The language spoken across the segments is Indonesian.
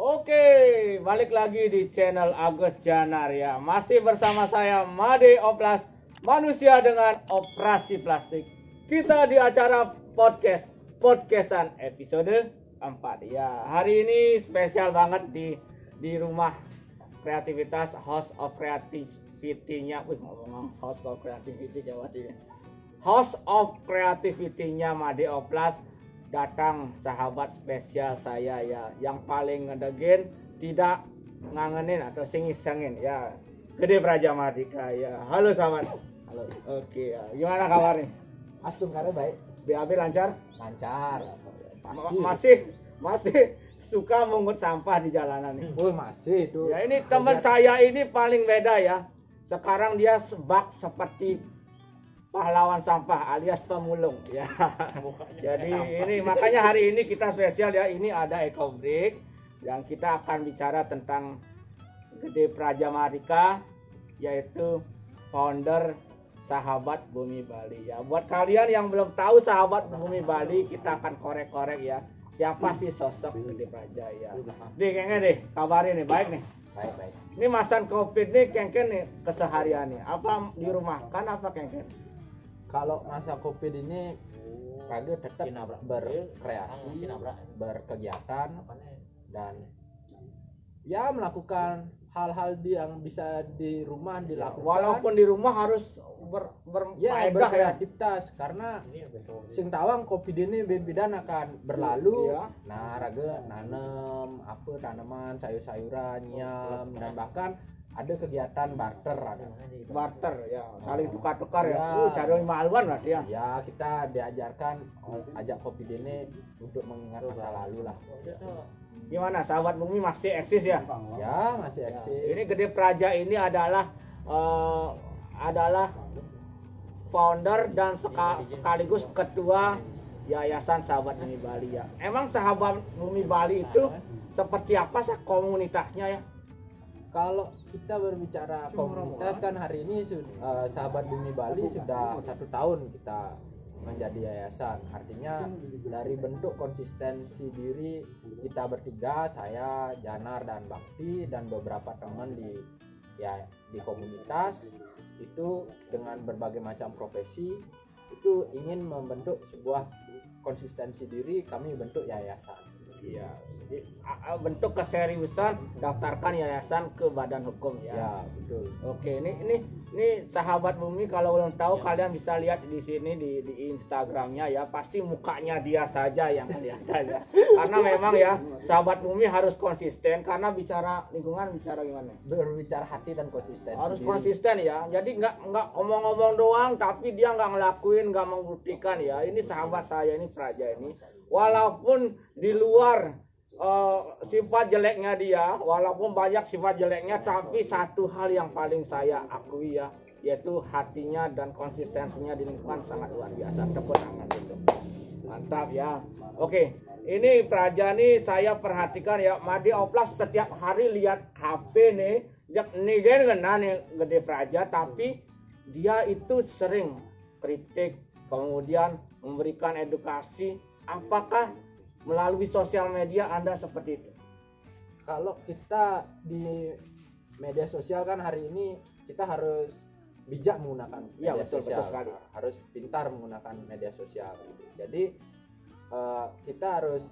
Oke, balik lagi di channel Agus Janar ya. Masih bersama saya Made Oplas, manusia dengan operasi plastik. Kita di acara podcastan episode 4 ya. Hari ini spesial banget di rumah kreativitas House of Creativity-nya. Ngomong House of Creativity Jawa Timur. House of Creativity-nya Made Oplas. Datang sahabat spesial saya ya, yang paling ngedegin, tidak ngangenin atau sengit-sengin ya, Gede Praja Mardika ya. Halo sahabat. Halo. Oke ya. Gimana kabarnya? Astung kare baik. BAB lancar? Lancar. Masih suka mungut sampah di jalanan nih. Oh, masih tuh. Ya ini teman saya ini paling beda ya. Sekarang dia sebak seperti pahlawan sampah alias pemulung ya. Jadi ini makanya hari ini kita spesial ya. Ini ada Eco Break yang kita akan bicara tentang Gede Praja Mardika, yaitu founder Sahabat Bumi Bali ya. Buat kalian yang belum tahu Sahabat Bumi Bali, kita akan korek-korek ya. Siapa sih sosok Gede Praja ya? Kayaknya deh, kabarin nih, baik nih. Baik. Ini masan Covid nih, kengken nih keseharian nih. Apa di rumah kan apa kengken? Kalau masa Covid ini Raga tetap berkreasi, berkegiatan dan ya melakukan hal-hal yang bisa di rumah dilakukan. Walaupun di rumah harus berkreativitas karena sing tawang Covid ini beda akan berlalu. Ya. Nah, Raga nanem tanaman, sayur-sayuran, nyam dan bahkan ada kegiatan barter ya, saling tukar-tukar ya. Ya. Cari maluan lah dia. Ya, kita diajarkan ajak Covid ini untuk mengingat masa lalu lah. Gimana sahabat bumi masih eksis ya? Ya, masih eksis. Ini Gede Praja ini adalah founder dan sekaligus ketua Yayasan Sahabat Bumi Bali ya. Emang Sahabat Bumi Bali itu seperti apa sih komunitasnya ya? Kalau kita berbicara komunitas kan hari ini Sahabat Bumi Bali sudah 1 tahun kita menjadi yayasan. Artinya dari bentuk konsistensi diri kita bertiga, saya, Janar dan Bakti dan beberapa teman di komunitas itu dengan berbagai macam profesi itu ingin membentuk sebuah konsistensi diri, kami bentuk yayasan. Iya, bentuk keseriusan daftarkan yayasan ke badan hukum ya. Ya, betul. Oke, ini sahabat bumi, kalau belum tahu kalian bisa lihat di sini di Instagramnya ya. Pasti mukanya dia saja yang kelihatan ya. Karena memang ya sahabat bumi harus konsisten, karena bicara lingkungan bicara gimana? Berbicara hati dan konsisten. Harus sendiri. konsisten ya. Jadi nggak omong-omong doang, tapi dia nggak ngelakuin, nggak membuktikan ya. Ini sahabat saya ini Praja ini. Walaupun di luar sifat jeleknya dia, walaupun banyak sifat jeleknya, tapi satu hal yang paling saya akui ya, yaitu hatinya dan konsistensinya di lingkungan sangat luar biasa. Tepuk tangan itu. Mantap ya. Oke, ini Praja nih saya perhatikan ya, Made Oplas setiap hari lihat HP nih, nih kan nih Gede Praja, tapi dia itu sering kritik, kemudian memberikan edukasi. Apakah melalui sosial media Anda seperti itu? Kalau kita di media sosial kan hari ini kita harus bijak menggunakan media sosial. Betul sekali. Harus pintar menggunakan media sosial. Jadi kita harus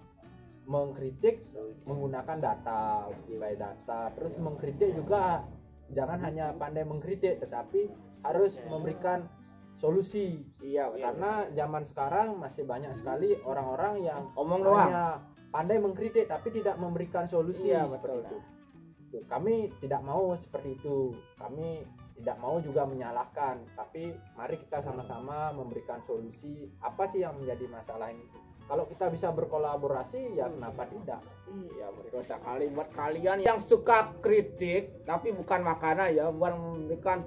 mengkritik menggunakan data, nilai data. Terus mengkritik juga jangan hanya pandai mengkritik, tetapi harus memberikan solusi. Iya, karena zaman sekarang masih banyak sekali orang-orang yang omong doang, hanya pandai mengkritik tapi tidak memberikan solusi. Iya, seperti betul. itu. Kami tidak mau seperti itu. Kami tidak mau juga menyalahkan, tapi mari kita sama-sama memberikan solusi. Apa sih yang menjadi masalah ini? Kalau kita bisa berkolaborasi, ya kenapa tidak? Iya, betul sekali. Buat kalian yang suka kritik tapi bukan makanan ya, bukan memberikan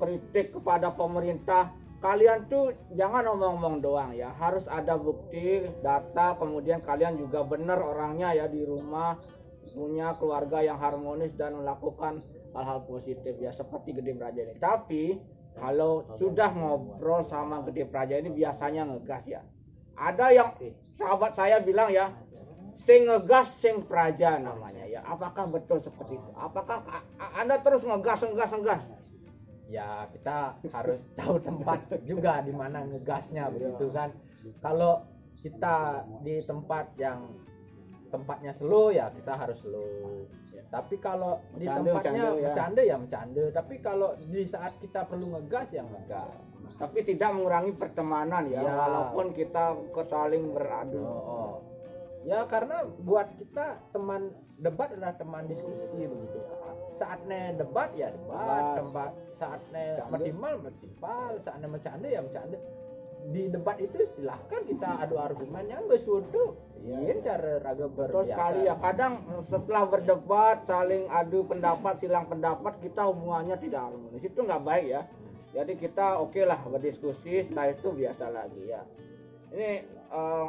kritik kepada pemerintah, kalian tuh jangan omong-omong doang ya, harus ada bukti, data, kemudian kalian juga benar orangnya ya, di rumah punya keluarga yang harmonis dan melakukan hal-hal positif ya, seperti Gede Praja ini. Tapi kalau sudah ngobrol sama Gede Praja ini biasanya ngegas ya. Ada yang sahabat saya bilang ya, sing ngegas sing praja namanya ya. Apakah betul seperti itu? Apakah Anda terus ngegas? Ya kita harus tahu tempat juga di mana ngegasnya begitu kan. Kalau kita di tempat yang tempatnya slow ya kita harus slow. Tapi kalau di tempatnya bercanda. Tapi kalau di saat kita perlu ngegas ya ngegas. Tapi tidak mengurangi pertemanan ya, walaupun kita saling beradu. Ya karena buat kita teman debat adalah teman diskusi begitu. Saatnya debat ya debat, saatnya bertimbal, saatnya bercanda ya bercanda. Di debat itu silahkan kita adu argumen yang besuatu. Ingin cara raga berbiasa. Betul sekali ya. Kadang setelah berdebat saling adu pendapat, silang pendapat, kita hubungannya tidak harmonis. Itu nggak baik ya. Jadi kita oke lah berdiskusi, setelah itu biasa lagi ya. Ini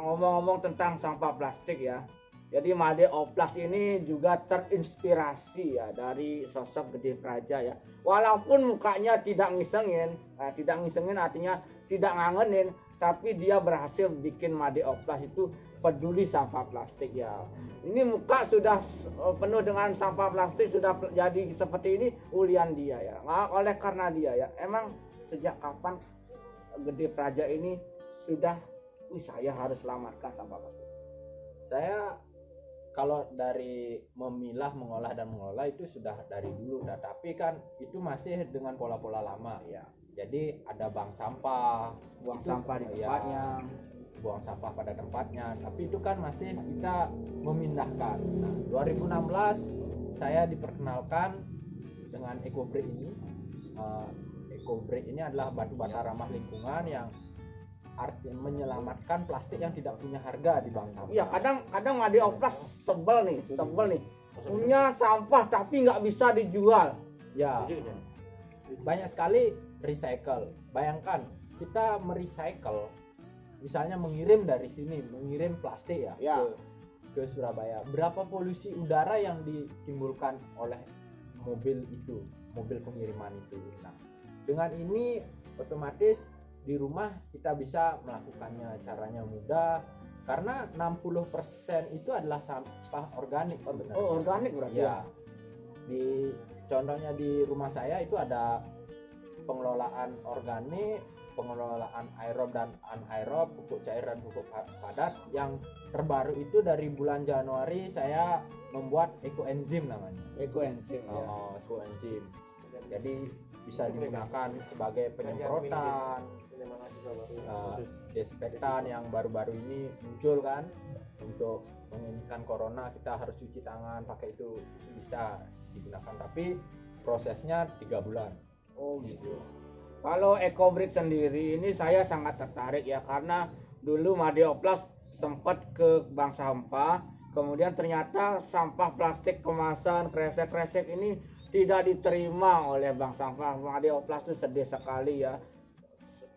ngomong-ngomong tentang sampah plastik ya. Jadi Made Oplas ini juga terinspirasi ya dari sosok Gede Praja ya. Walaupun mukanya tidak ngisengin artinya tidak ngangenin, tapi dia berhasil bikin Made Oplas itu peduli sampah plastik ya. Ini muka sudah penuh dengan sampah plastik, sudah jadi seperti ini ulian dia ya. Oleh karena dia ya, emang sejak kapan Gede Praja ini sudah saya harus selamatkan sampah plastik? Saya kalau dari memilah, mengolah dan mengelola itu sudah dari dulu, tapi kan itu masih dengan pola-pola lama ya. Jadi ada bank sampah, buang sampah di tempatnya, buang sampah pada tempatnya. Tapi itu kan masih kita memindahkan. Nah, 2016 saya diperkenalkan dengan EcoBreak ini. EcoBreak ini adalah batu bata ramah lingkungan yang artinya menyelamatkan plastik yang tidak punya harga di bank sampah. Iya, kadang Made Oplas sebel nih. Punya sampah tapi nggak bisa dijual. Ya, banyak sekali recycle. Bayangkan kita merecycle, misalnya mengirim dari sini, mengirim plastik ya. Ke Surabaya. Berapa polusi udara yang ditimbulkan oleh mobil itu, mobil pengiriman itu. Nah, dengan ini otomatis di rumah kita bisa melakukannya, caranya mudah karena 60% itu adalah sampah organik sebenarnya. Oh, organik berarti ya. Di contohnya di rumah saya itu ada pengelolaan organik, pengelolaan aerob dan anaerob, pupuk cair dan pupuk padat. Yang terbaru itu dari bulan Januari saya membuat ekoenzim namanya. Ekoenzim ya. Ekoenzim. Jadi bisa digunakan sebagai penyemprotan, desinfektan yang baru-baru ini muncul kan, untuk menghentikan corona kita harus cuci tangan pakai itu bisa digunakan, tapi prosesnya 3 bulan. Oh gitu. Kalau EcoBreak sendiri ini saya sangat tertarik ya, karena dulu Made Oplas sempat ke bank sampah, kemudian ternyata sampah plastik kemasan kresek-kresek ini tidak diterima oleh bank sampah. Made Oplas itu sedih sekali ya.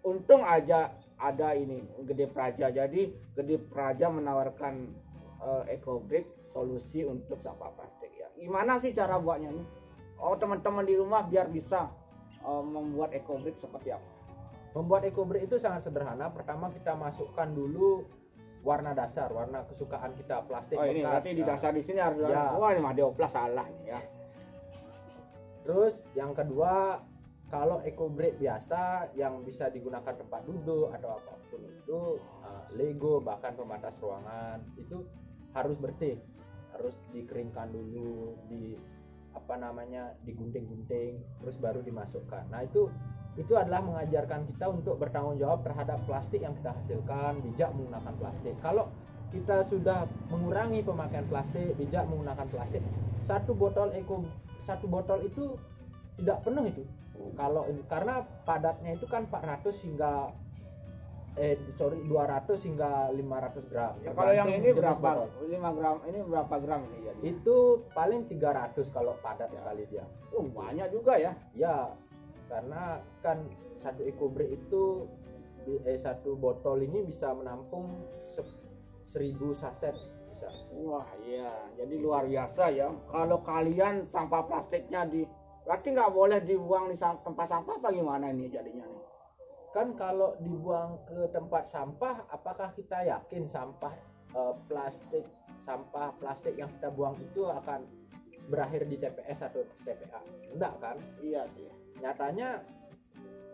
Untung aja ada ini Gede Praja, jadi Gede Praja menawarkan EcoBreak solusi untuk sampah plastik ya. Gimana sih cara buatnya nih? Oh, teman-teman di rumah biar bisa membuat EcoBreak seperti apa? Membuat EcoBreak itu sangat sederhana. Pertama kita masukkan dulu warna dasar, warna kesukaan kita, plastik bekas. Ini berarti di dasar di sini harus ya. Wah, ini Made Oplas salah nih ya. Terus yang kedua, kalau EcoBreak biasa yang bisa digunakan tempat duduk atau apapun itu, Lego bahkan pembatas ruangan itu harus bersih, harus dikeringkan dulu, digunting-gunting, terus baru dimasukkan. Nah itu adalah mengajarkan kita untuk bertanggung jawab terhadap plastik yang kita hasilkan, bijak menggunakan plastik. Kalau kita sudah mengurangi pemakaian plastik, bijak menggunakan plastik, satu botol itu tidak penuh itu. Karena padatnya itu kan 200 hingga 500 gram. Ya, kalau yang ini berapa? 5 gram. Ini berapa gram ini ya? Itu paling 300 kalau padat sekali dia. Oh, banyak juga ya. Ya, karena kan satu EcoBreak itu satu botol ini bisa menampung 1000 saset bisa. Wah, iya. Jadi luar biasa ya. Kalau kalian sampah plastiknya berarti nggak boleh dibuang di tempat sampah, apa gimana ini jadinya nih? Kan kalau dibuang ke tempat sampah, apakah kita yakin sampah plastik sampah plastik yang kita buang itu akan berakhir di TPS atau TPA. Enggak kan? Iya sih. Nyatanya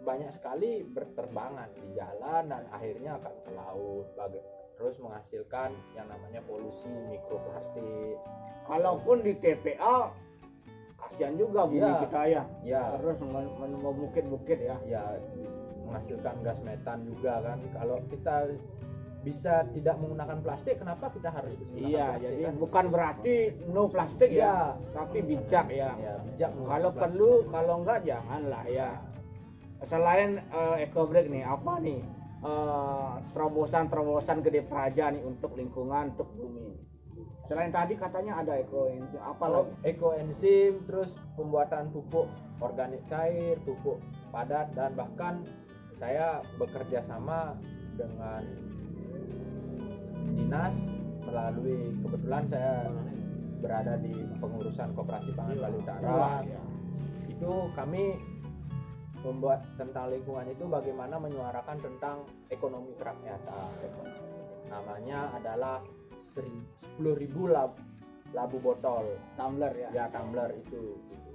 banyak sekali berterbangan di jalan dan akhirnya akan ke laut, terus menghasilkan yang namanya polusi mikroplastik. Kalaupun di TPA kasihan juga bumi Iya. kita ya. Ya, Terus membukit-bukit ya. ya menghasilkan gas metan juga kan. Kalau kita bisa tidak menggunakan plastik, kenapa kita harus menggunakan Iya, plastik jadi kan? bukan berarti no plastik Iya. ya, tapi bijak ya. Ya, bijak Kalau menggunakan perlu, kalau enggak janganlah ya. Selain EcoBreak nih, apa nih terobosan Gede Praja nih untuk lingkungan, untuk bumi? Selain tadi katanya ada ekoenzim, apa lagi? ekoenzim, terus pembuatan pupuk organik cair, pupuk padat, dan bahkan saya bekerja sama dengan dinas melalui, kebetulan saya berada di pengurusan Koperasi Pangan Bali Utara. Wah, ya. Itu kami membuat tentang lingkungan itu bagaimana menyuarakan tentang ekonomi kerakyatan. Namanya adalah 10.000 labu botol Tumbler ya. ya, tumbler itu gitu.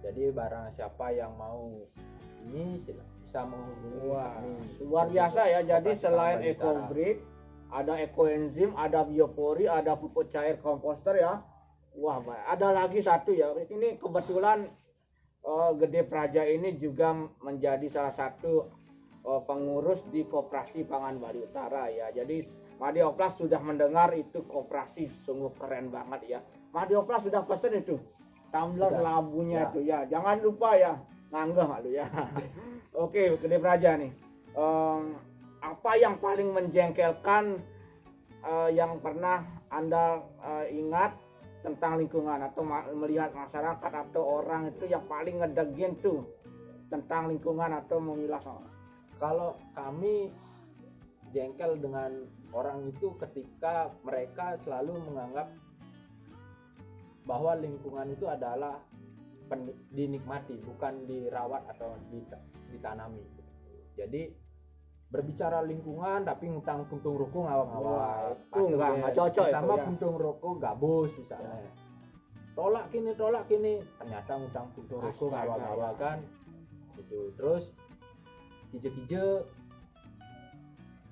Jadi barang siapa yang mau ini bisa menghubungi Wah, kami. luar biasa ya. Jadi Koperasi selain Pangan Bali Utara. EcoBreak, ada ekoenzim, ada biopori, ada pupuk cair komposter ya. Wah, ada lagi satu ya. Ini kebetulan Gede Praja ini juga menjadi salah satu pengurus di Koperasi Pangan Bali Utara ya. Jadi Madioplas sudah mendengar itu koperasi, sungguh keren banget ya. Madioplas sudah pesen itu tumbler Sudah. labunya Ya. itu ya. Jangan lupa ya, nganggeh malu ya. Oke, Gede Praja nih. Apa yang paling menjengkelkan yang pernah Anda ingat tentang lingkungan, atau melihat masyarakat atau orang itu yang paling ngedegin tuh tentang lingkungan atau memilah? Kalau kami jengkel dengan orang itu ketika mereka selalu menganggap bahwa lingkungan itu adalah dinikmati, bukan dirawat atau ditanami. Jadi berbicara lingkungan tapi ngutang puntung rokok ngawang-ngawang. Itu nggak cocok itu Sama ya. puntung rokok gabus misalnya. Tolak kini, ternyata ngutang puntung rokok Astaga, ngawang-ngawang kan. Gitu. Terus kije-kije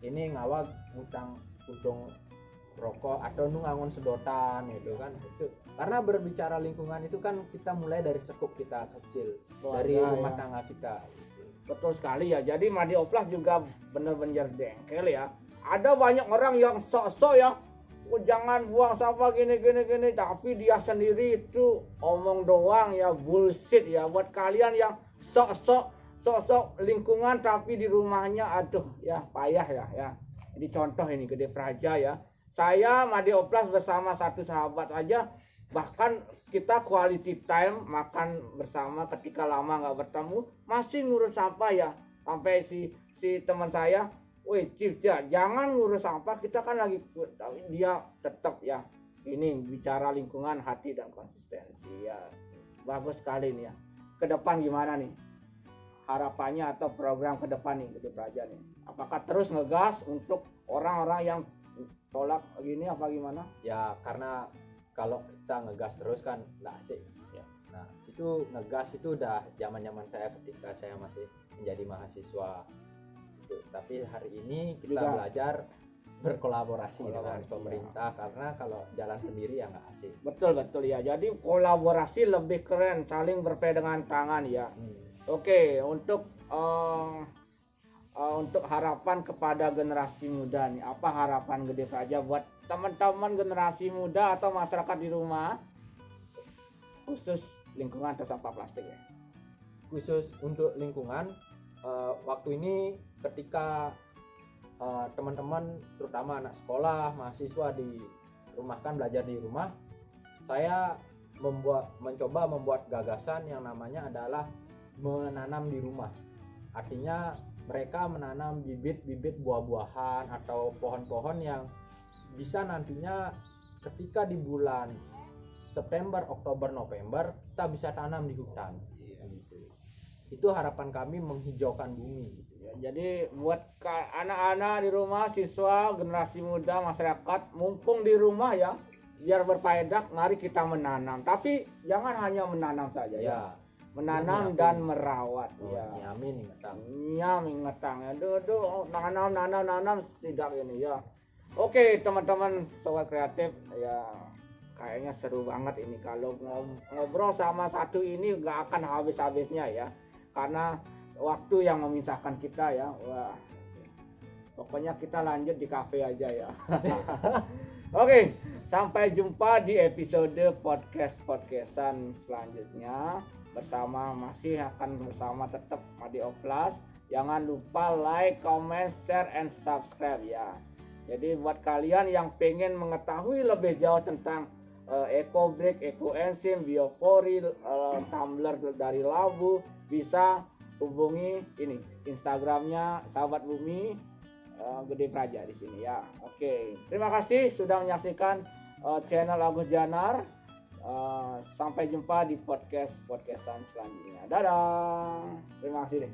ini ngawag ngutang puntung rokok atau nungangon sedotan gitu kan. Itu karena berbicara lingkungan itu kan kita mulai dari sekup kita kecil, dari rumah tangga kita. Betul sekali ya. Jadi Madioplas juga benar-benar dengkel ya. Ada banyak orang yang sok-sok ya, jangan buang sampah gini, tapi dia sendiri itu omong doang ya, bullshit ya. Buat kalian yang sok-sok lingkungan tapi di rumahnya aduh ya payah ya. Ini contoh ini Gede Praja ya. Saya Madioplas bersama satu sahabat aja, bahkan kita quality time makan bersama ketika lama nggak bertemu masih ngurus sampah ya. Sampai si teman saya, "Woi Chief, jangan ngurus sampah, kita kan lagi," dia tetap ya. Ini bicara lingkungan, hati dan konsistensi ya. Bagus sekali nih ya. Ke depan gimana nih harapannya atau program ke depan nih Gede Praja nih? Apakah terus ngegas untuk orang-orang yang tolak gini apa gimana? Ya karena kalau kita ngegas terus kan nggak asik ya. Nah itu ngegas itu udah zaman saya ketika saya masih menjadi mahasiswa gitu. Tapi hari ini kita Juga belajar berkolaborasi dengan pemerintah, karena kalau jalan sendiri ya nggak asik. Betul ya. Jadi kolaborasi lebih keren, saling berpegangan tangan ya. Oke, untuk harapan kepada generasi muda nih, apa harapan Gede Praja buat teman-teman generasi muda atau masyarakat di rumah, khusus lingkungan atau sampah plastik ya? Khusus untuk lingkungan, waktu ini ketika teman-teman terutama anak sekolah, mahasiswa dirumahkan, belajar di rumah, saya mencoba membuat gagasan yang namanya adalah menanam di rumah. Artinya mereka menanam bibit-bibit buah-buahan atau pohon-pohon yang bisa nantinya ketika di bulan September, Oktober, November kita bisa tanam di hutan. Itu harapan kami, menghijaukan bumi. Ya, jadi buat anak-anak di rumah, siswa, generasi muda, masyarakat, mumpung di rumah ya, biar berfaedah, mari kita menanam. Tapi jangan hanya menanam saja ya. Menanam dan merawat ya. Nyamin ngetang. Nyamin ngetang ya. Nanam tidak ini ya. Oke, teman-teman sobat kreatif ya, kayaknya seru banget ini kalau ngobrol sama satu ini nggak akan habis-habisnya ya. Karena waktu yang memisahkan kita ya. Wah. Pokoknya kita lanjut di kafe aja ya. Oke, sampai jumpa di episode podcastan selanjutnya. Masih akan bersama tetap Madi Oplas. Jangan lupa like, comment, share, and subscribe ya. Jadi buat kalian yang pengen mengetahui lebih jauh tentang EcoBreak, EcoEnzyme, Biofori, tumbler dari Labu, bisa hubungi ini Instagramnya Sahabat Bumi Gede Praja di sini ya. Oke, terima kasih sudah menyaksikan channel Agus Janar. Sampai jumpa di podcastan selanjutnya. Dadah. Terima kasih deh.